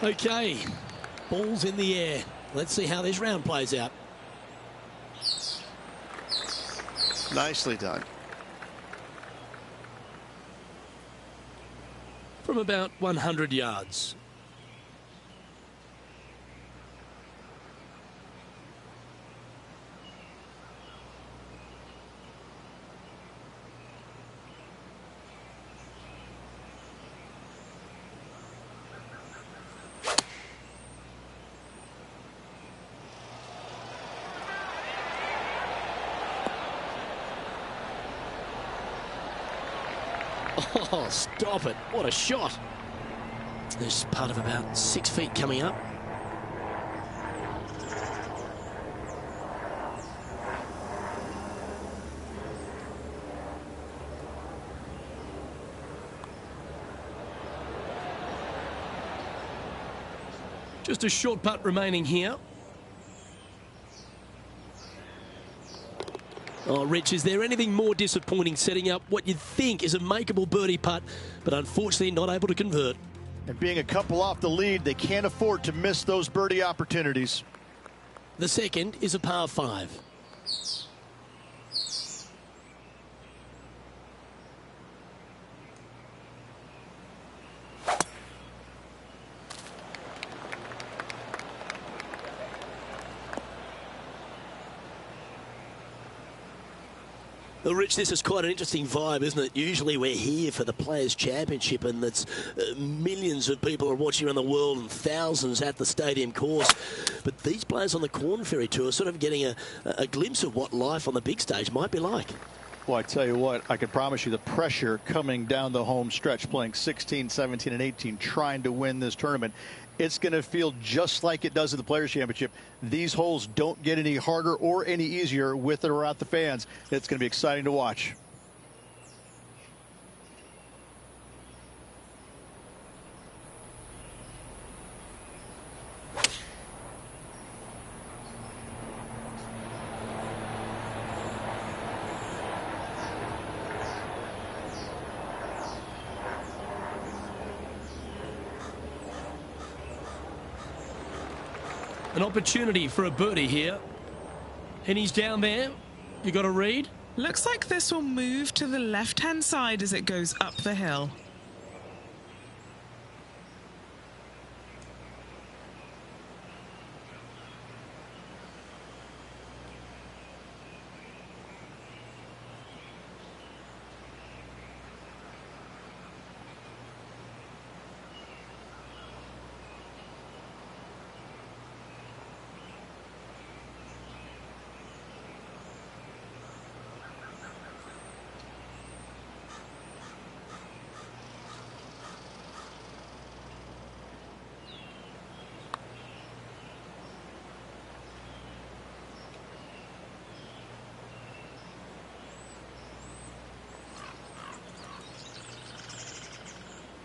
Okay, ball's in the air. Let's see how this round plays out. Nicely done. From about 100 yards. Oh, stop it. What a shot. There's part of about 6 feet coming up. Just a short putt remaining here. Oh, Rich, is there anything more disappointing setting up what you'd think is a makeable birdie putt, but unfortunately not able to convert? And being a couple off the lead, they can't afford to miss those birdie opportunities. The second is a par 5. Well, Rich, this is quite an interesting vibe, isn't it? Usually we're here for the Players' Championship, and that's millions of people are watching around the world and thousands at the stadium course. But these players on the Korn Ferry Tour are sort of getting a glimpse of what life on the big stage might be like. Well, I tell you what, I can promise you the pressure coming down the home stretch, playing 16, 17, and 18, trying to win this tournament. It's going to feel just like it does at the Players' Championship. These holes don't get any harder or any easier with or without the fans. It's going to be exciting to watch. An opportunity for a birdie here. And he's down there. You got a read? Looks like this will move to the left-hand side as it goes up the hill.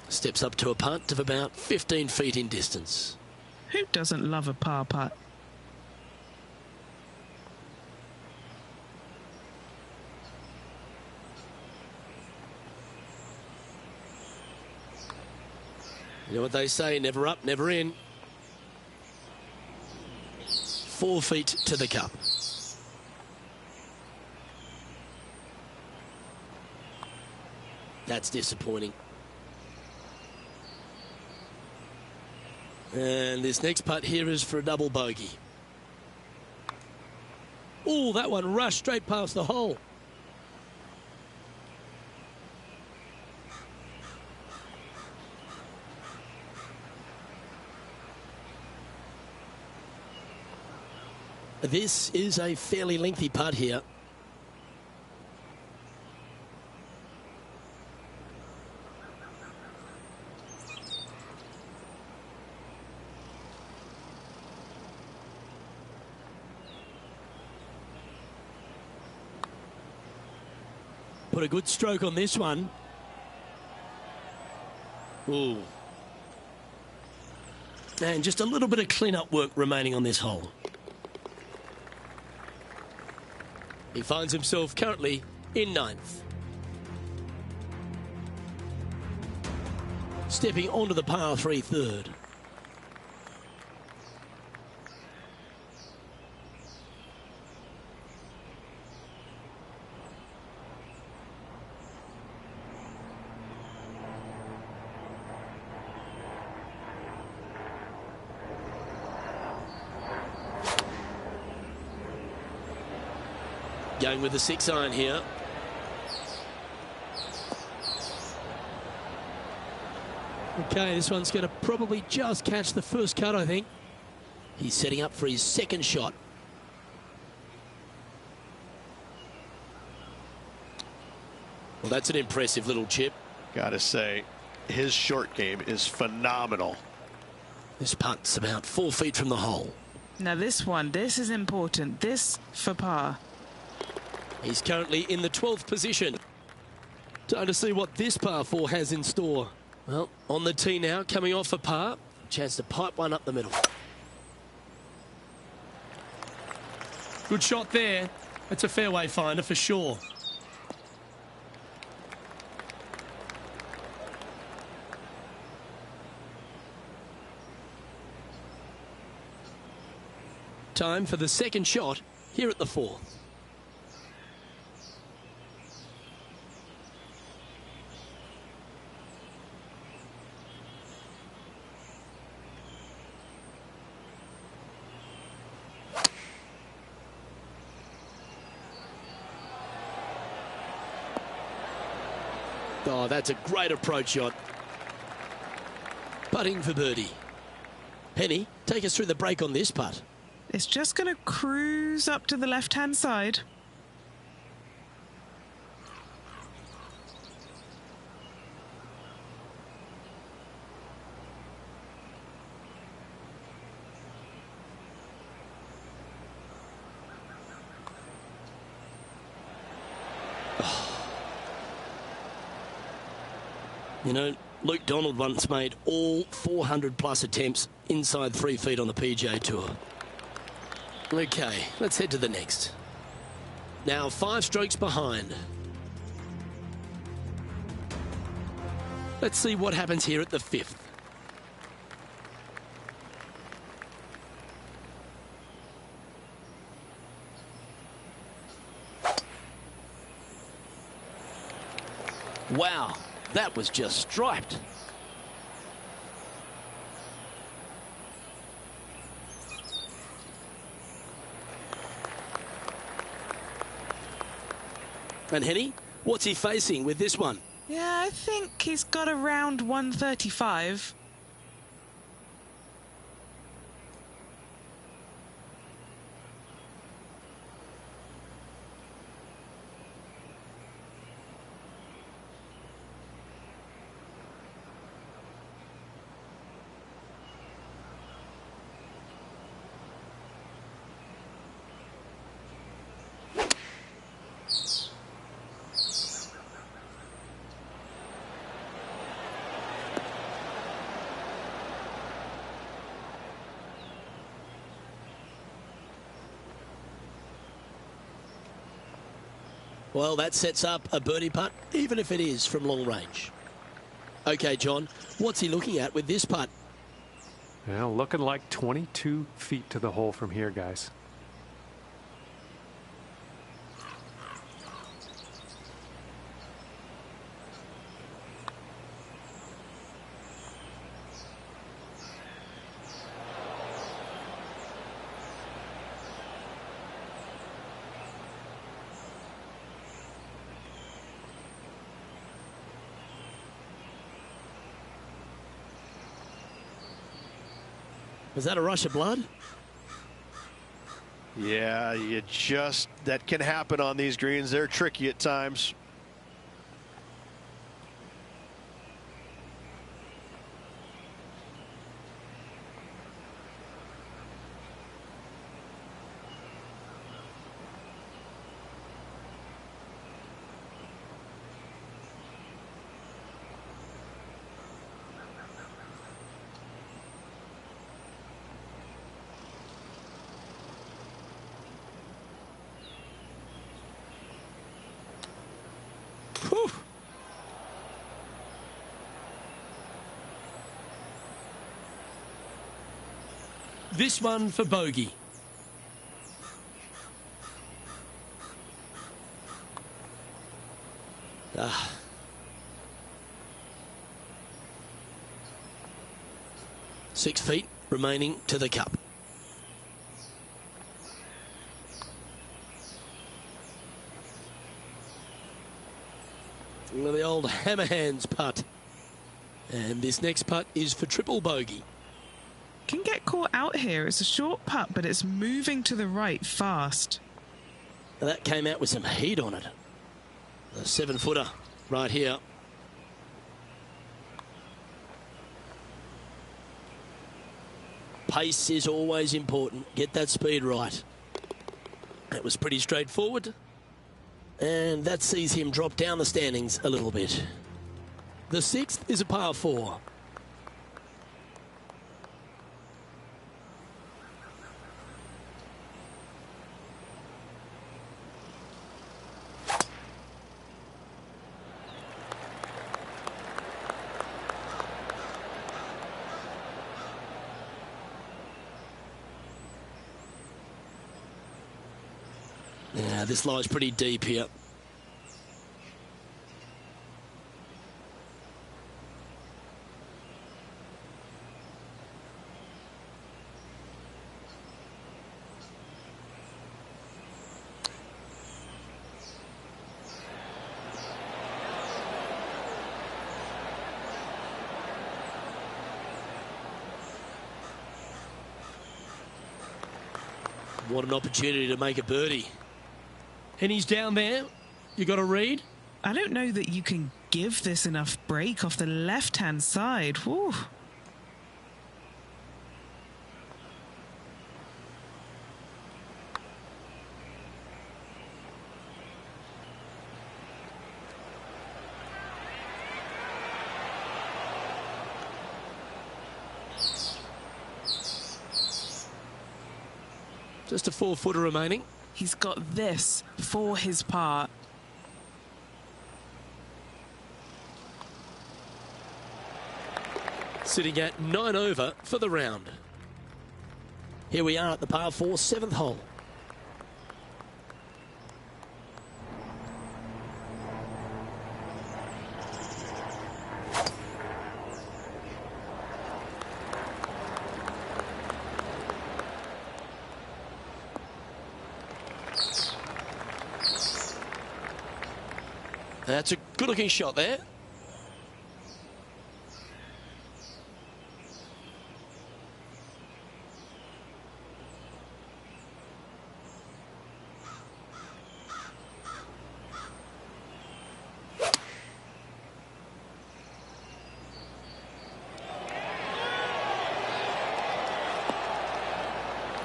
Steps up to a putt of about 15 feet in distance. Who doesn't love a par putt? You know what they say, never up, never in. 4 feet to the cup. That's disappointing. And this next putt here is for a double bogey. Oh, that one rushed straight past the hole. This is a fairly lengthy putt here. put a good stroke on this one. Ooh. And just a little bit of clean-up work remaining on this hole. He finds himself currently in 9th. Stepping onto the par 3 third. Going with the 6-iron here. Okay, this one's going to probably just catch the first cut, I think. He's setting up for his second shot. Well, that's an impressive little chip. Gotta say, his short game is phenomenal. This putt's about 4 feet from the hole. Now this is important. This for par. He's currently in the 12th position. Time to see what this par 4 has in store. Well, on the tee now, coming off a par. Chance to pipe one up the middle. Good shot there. That's a fairway finder for sure. Time for the second shot here at the 4th. Oh, that's a great approach shot. Putting for birdie. Penny, take us through the break on this putt. It's just going to cruise up to the left-hand side. You know, Luke Donald once made all 400-plus attempts inside 3 feet on the PGA Tour. Okay, let's head to the next. Now 5 strokes behind. Let's see what happens here at the 5th. Wow, that was just striped. And Henny, what's he facing with this one? Yeah, I think he's got around 135. Well, that sets up a birdie putt, even if it is from long range. Okay, John, what's he looking at with this putt? Well, looking like 22 feet to the hole from here, guys. Was that a rush of blood? Yeah, that can happen on these greens. They're tricky at times. This one for bogey. Ah. 6 feet remaining to the cup. The old hammer hands putt. And this next putt is for triple bogey. Can get caught out here. It's a short putt, but it's moving to the right fast. Now that came out with some heat on it. The 7-footer right here. Pace is always important. Get that speed right. That was pretty straightforward. And that sees him drop down the standings a little bit. The 6th is a par 4. Yeah, this lies pretty deep here. What an opportunity to make a birdie. And he's down there. You got to read. I don't know that you can give this enough break off the left-hand side. Woo. Just a 4-footer remaining. He's got this for his part. Sitting at 9 over for the round. Here we are at the par 4, 7th hole. That's a good-looking shot there.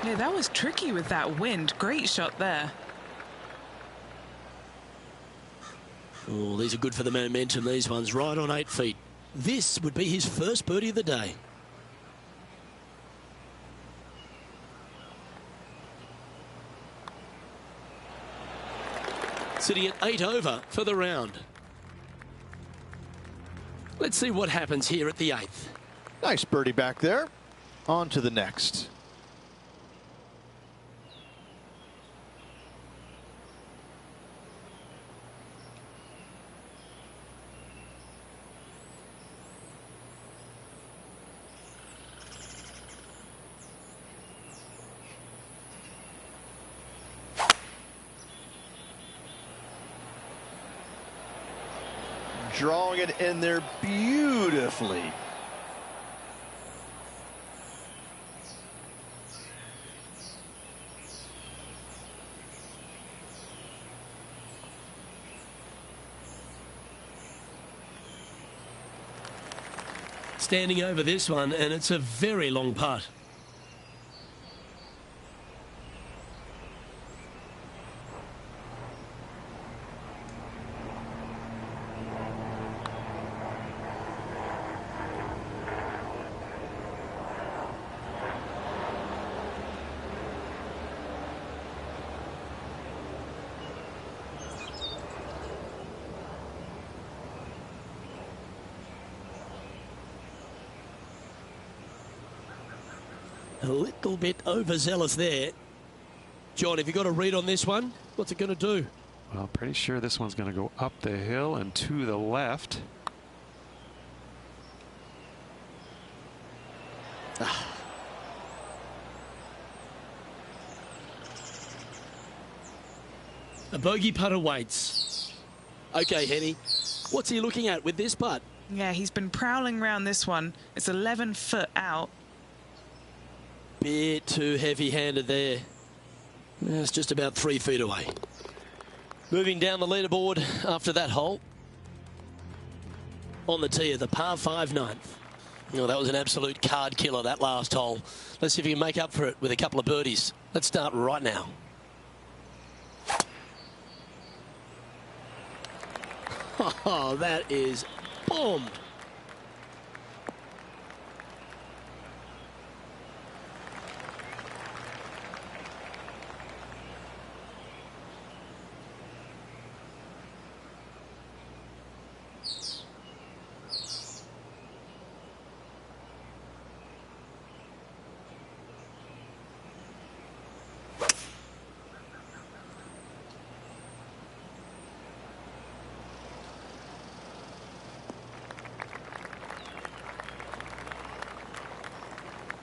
Yeah, that was tricky with that wind. Great shot there. Oh, these are good for the momentum, these ones, right on 8 feet. This would be his first birdie of the day. Sitting at 8 over for the round. Let's see what happens here at the 8th. Nice birdie back there. On to the next. Drawing it in there beautifully. Standing over this one, and it's a very long putt. A little bit overzealous there. John, have you got a read on this one? What's it going to do? Well, pretty sure this one's going to go up the hill and to the left. A bogey putt awaits. Okay, Henny, what's he looking at with this putt? Yeah, he's been prowling around this one. It's 11 foot out. Bit too heavy-handed there. It's just about 3 feet away. Moving down the leaderboard after that hole. On the tee of the par 5 ninth. Oh, that was an absolute card killer, that last hole. Let's see if you can make up for it with a couple of birdies. Let's start right now. Oh, that is bombed.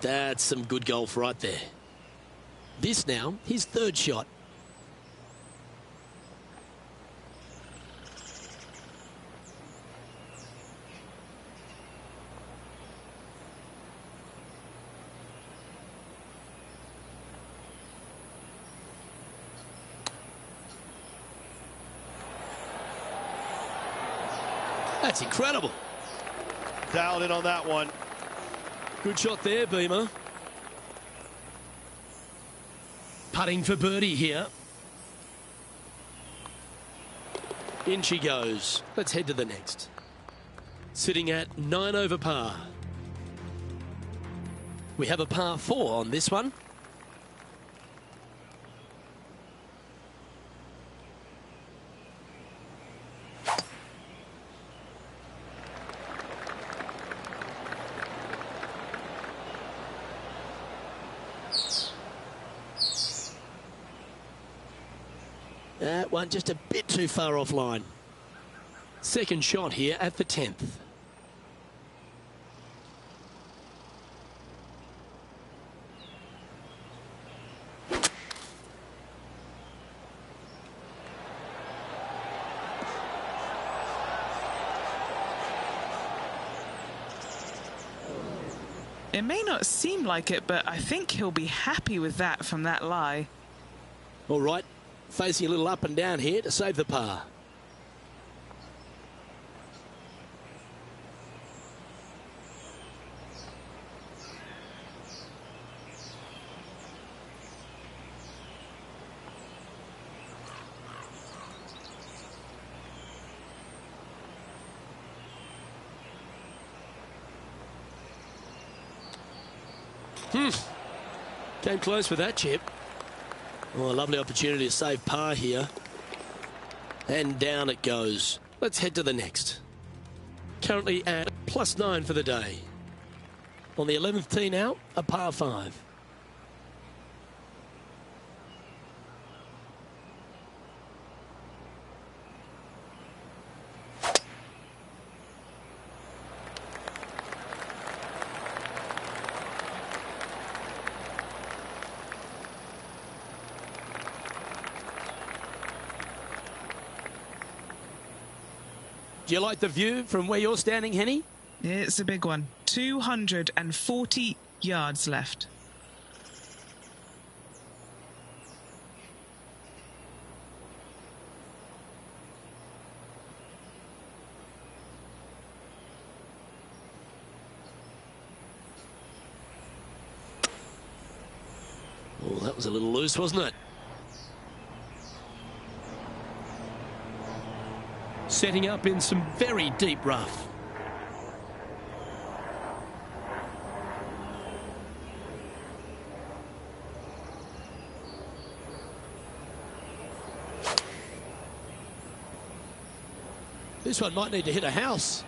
That's some good golf right there. This now, his third shot. That's incredible. Dialed in on that one. Good shot there, Beamer. Putting for birdie here. In she goes. Let's head to the next. Sitting at 9 over par. We have a par 4 on this one. That one just a bit too far offline. Second shot here at the 10th. It may not seem like it, but I think he'll be happy with that from that lie. All right, facing a little up and down here to save the par. Came close with that chip. Oh, a lovely opportunity to save par here. And down it goes. Let's head to the next. Currently at +9 for the day. On the 11th tee now, a par 5. Do you like the view from where you're standing, Henny? It's a big one. 240 yards left. Oh, that was a little loose, wasn't it? Setting up in some very deep rough. This one might need to hit a house.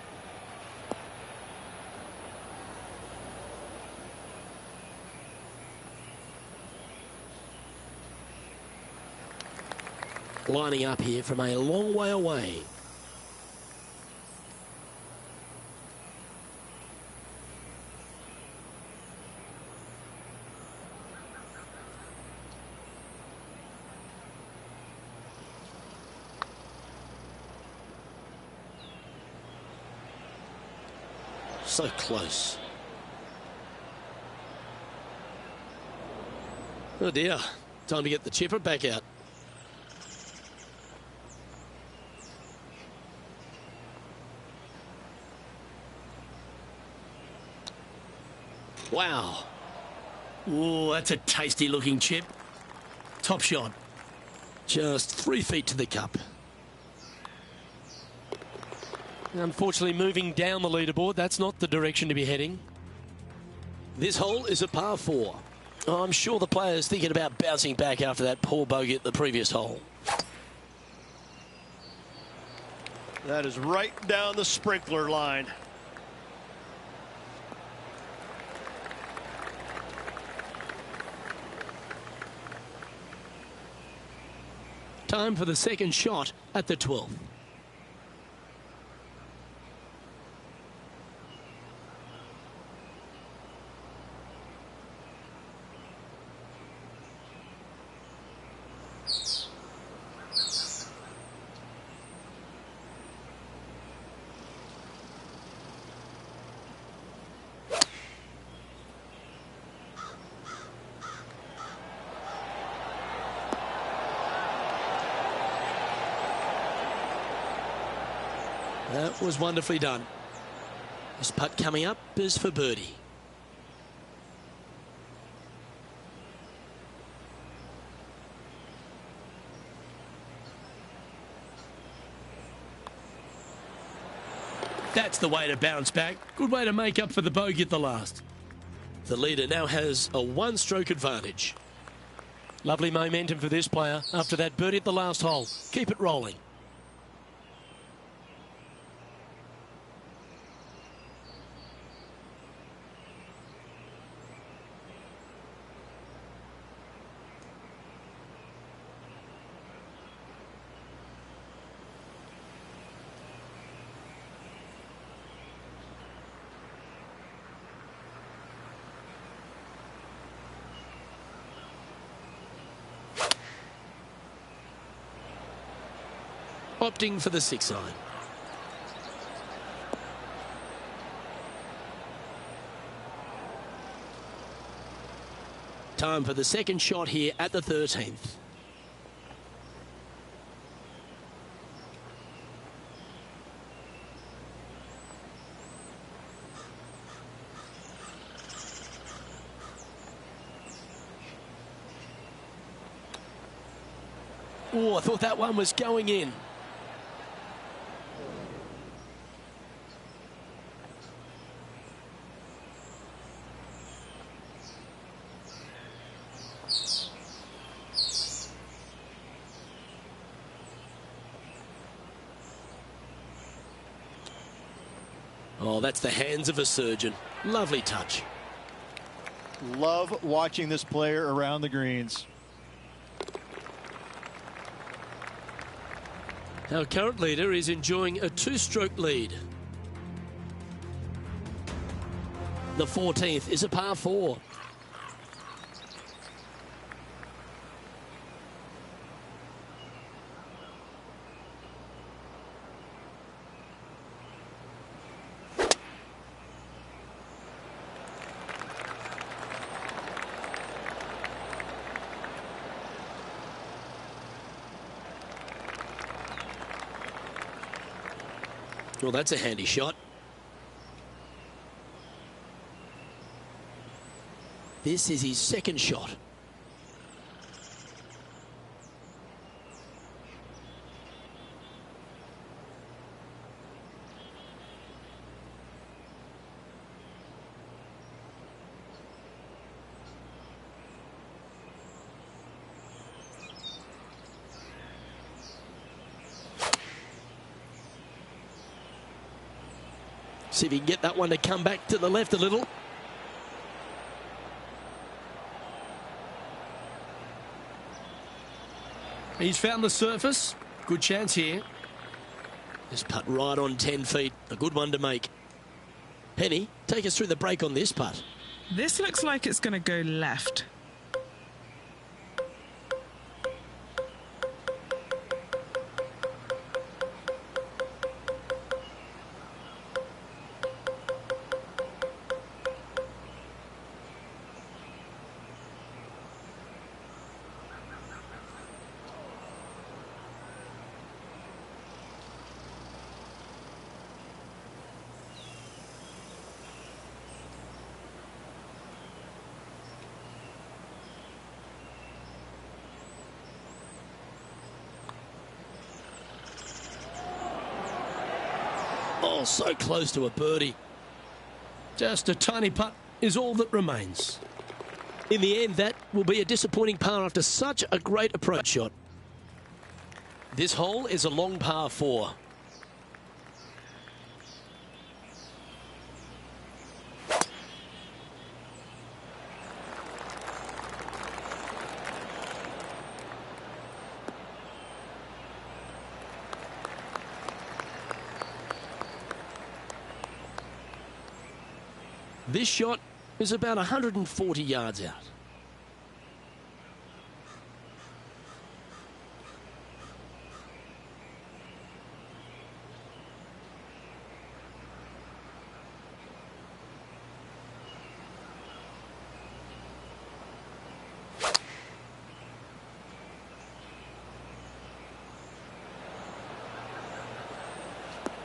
lining up here from a long way away. So close. Oh dear. Time to get the chipper back out. Wow. Oh, that's a tasty looking chip. Top shot. Just 3 feet to the cup. Unfortunately, moving down the leaderboard, that's not the direction to be heading. This hole is a par 4. I'm sure the player's thinking about bouncing back after that poor bogey at the previous hole. That is right down the sprinkler line. Time for the second shot at the 12th. That was wonderfully done. This putt coming up is for birdie. That's the way to bounce back. Good way to make up for the bogey at the last. The leader now has a 1-stroke advantage. Lovely momentum for this player after that birdie at the last hole. Keep it rolling. Opting for the 6 iron. Time for the second shot here at the 13th. Oh, I thought that one was going in. Oh, that's the hands of a surgeon. Lovely touch. Love watching this player around the greens. Our current leader is enjoying a 2-stroke lead. The 14th is a par 4. Well, that's a handy shot. This is his second shot. See if he can get that one to come back to the left a little. He's found the surface. Good chance here. This putt right on 10 feet. A good one to make. Penny, take us through the break on this putt. This looks like it's going to go left. Oh, so close to a birdie. Just a tiny putt is all that remains. In the end, that will be a disappointing par after such a great approach shot. This hole is a long par 4. This shot is about 140 yards out.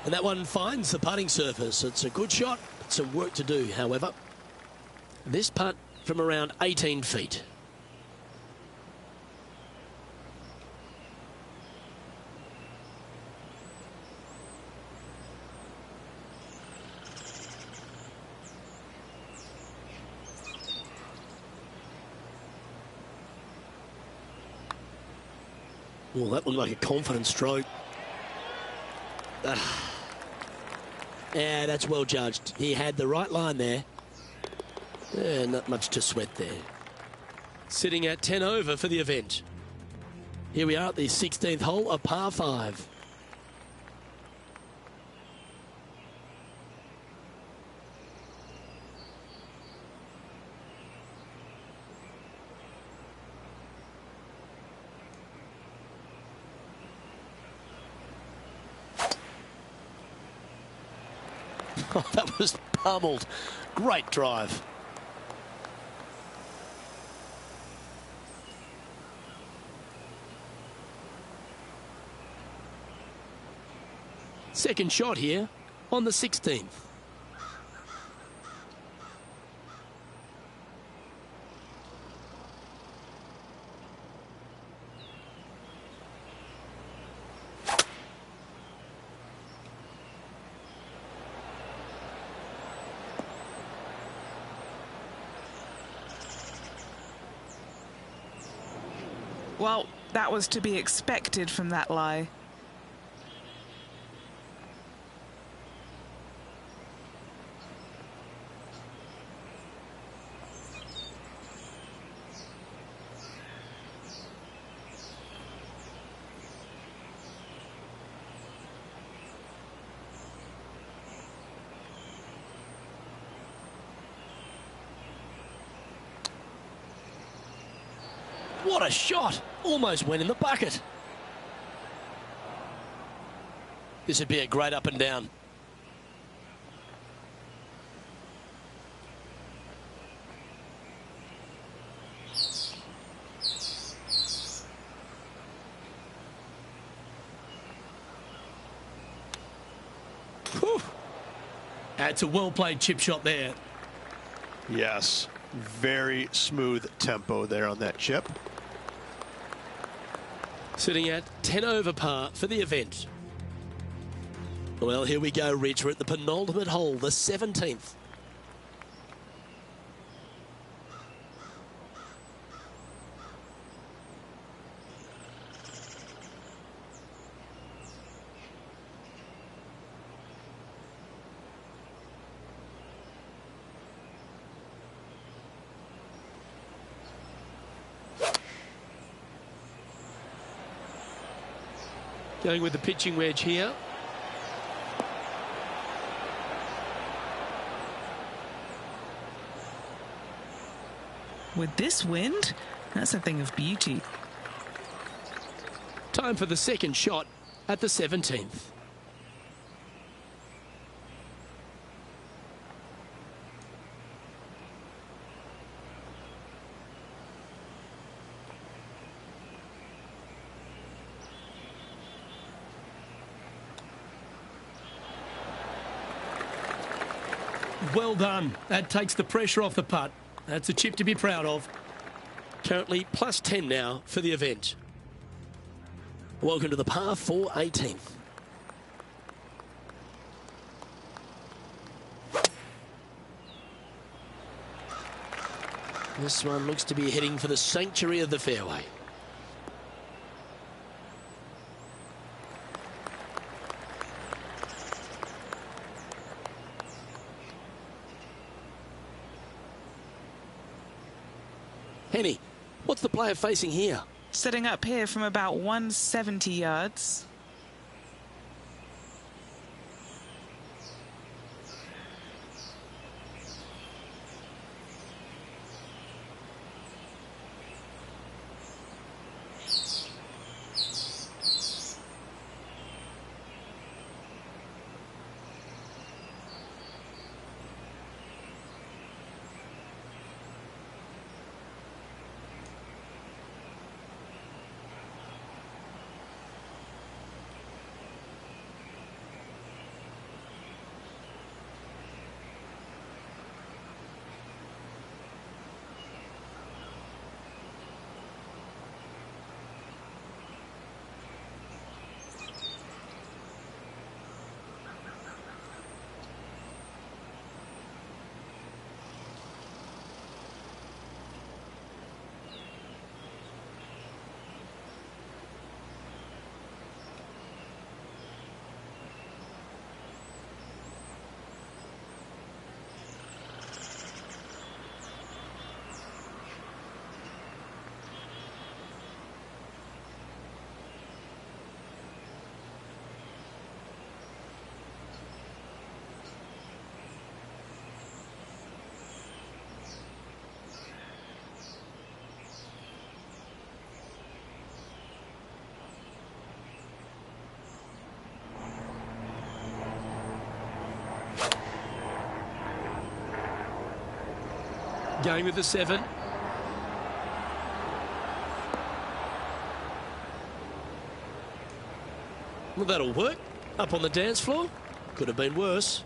And that one finds the putting surface. It's a good shot. Some work to do, however. This putt from around 18 feet. Well, that looked like a confident stroke. Yeah, that's well judged. He had the right line there. Yeah, not much to sweat there. Sitting at 10 over for the event. Here we are at the 16th hole, a par 5. Oh, that was pummeled. Great drive. Second shot here on the 16th. Well, that was to be expected from that lie. What a shot! Almost went in the bucket. This would be a great up and down. Whew. That's a well-played chip shot there. Yes, very smooth tempo there on that chip. Sitting at 10 over par for the event. Well, here we go, Rich. We're at the penultimate hole, the 17th. Going with the pitching wedge here. With this wind, that's a thing of beauty. Time for the second shot at the 17th. Well done. That takes the pressure off the putt. That's a chip to be proud of. Currently plus 10 now for the event. Welcome to the par 4 18th. This one looks to be heading for the sanctuary of the fairway. Henny, what's the player facing here? Setting up here from about 170 yards. Going with the 7. Well, that'll work. Up on the dance floor. Could have been worse.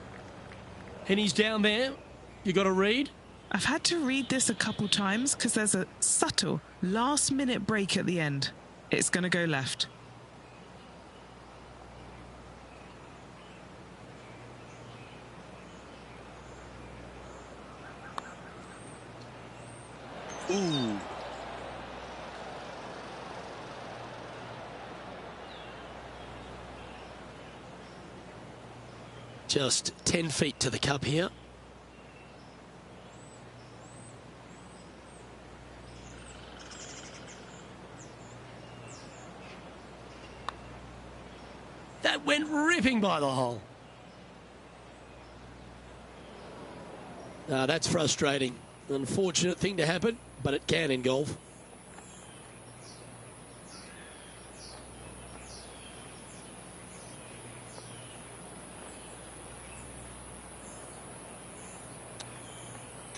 Henny's down there. You got to read. I've had to read this a couple times because there's a subtle last-minute break at the end. It's going to go left. Ooh. Just 10 feet to the cup here. That went ripping by the hole. That's frustrating. Unfortunate thing to happen, but it can in golf.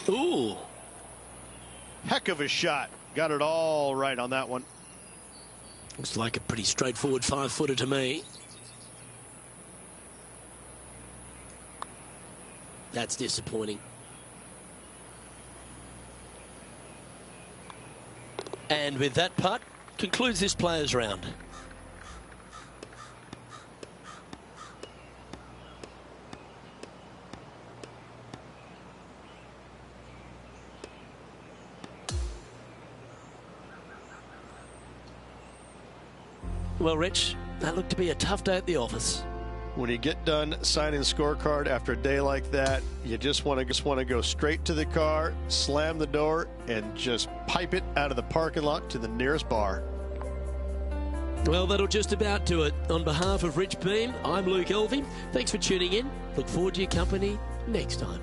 Ooh. Heck of a shot. Got it all right on that one. Looks like a pretty straightforward 5-footer to me. That's disappointing. And with that putt, concludes this players' round. Well, Rich, that looked to be a tough day at the office. When you get done signing the scorecard after a day like that, you just want to go straight to the car, slam the door, and just pipe it out of the parking lot to the nearest bar. Well, that'll just about do it. On behalf of Rich Beem, I'm Luke Elvey. Thanks for tuning in. Look forward to your company next time.